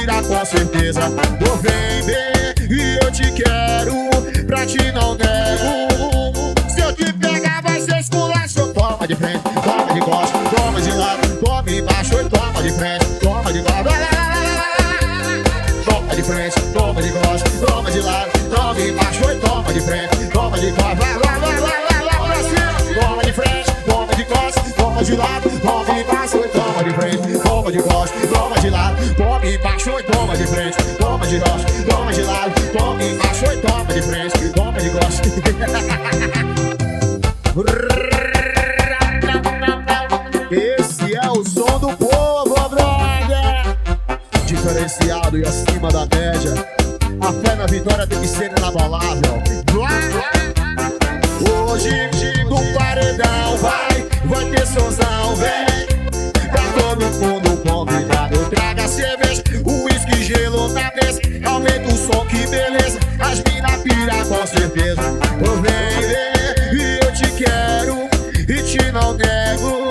pira com certeza. Vou vender e eu te quero, pra ti não nego. Se eu te pegar vai ser esculacho. Toma de frente, toma de costas, toma de lado, toma embaixo e toma de frente, toma de lado. Toma de frente, toma de costas, toma de lado, toma embaixo e toma de frente, toma de costas. Vai pra cima. Toma de frente, toma de costas, toma de lado, toma embaixo e toma de frente, toma de costas, toma de lado, toma embaixo e toma de frente, toma de costas, toma de lado, toma embaixo e toma de frente, toma de costas. Esse é o som do povo, brother. Diferenciado e acima da média. A fé na vitória tem que ser inabalável. Hoje no paredão vai ter sonzão, vem. Pra todo mundo convidado, traga cerveja, uísque, gelo na mesa. Aumenta o som, que beleza, as mina pira com certeza. Eu venho e eu te quero e te não nego.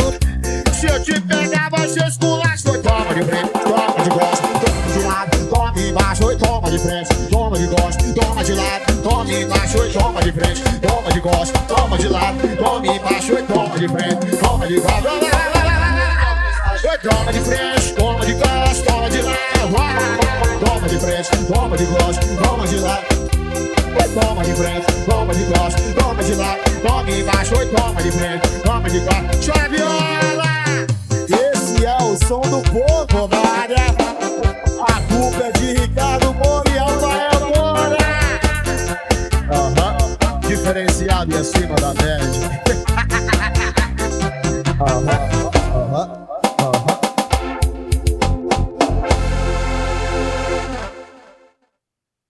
Se eu te pegar vai ser esculacho. Toma de frente, toma de costas, toma de lado, toma embaixo e toma de frente, toma de costas, toma de lado, toma embaixo e toma de frente, toma de costas, toma de lado, toma embaixo e toma de frente, toma de costas. Toma de frente, toma de costas, toma de lado, toma de frente, toma de costas, toma de lado. Toma de frente, toma de costas, toma de lado, toma embaixo e toma de frente, toma de costas. Chora viola! Esse é o som do povo, vaga. A culpa é de Ricardo Moura e Rafael Moura. Diferenciado e acima da média.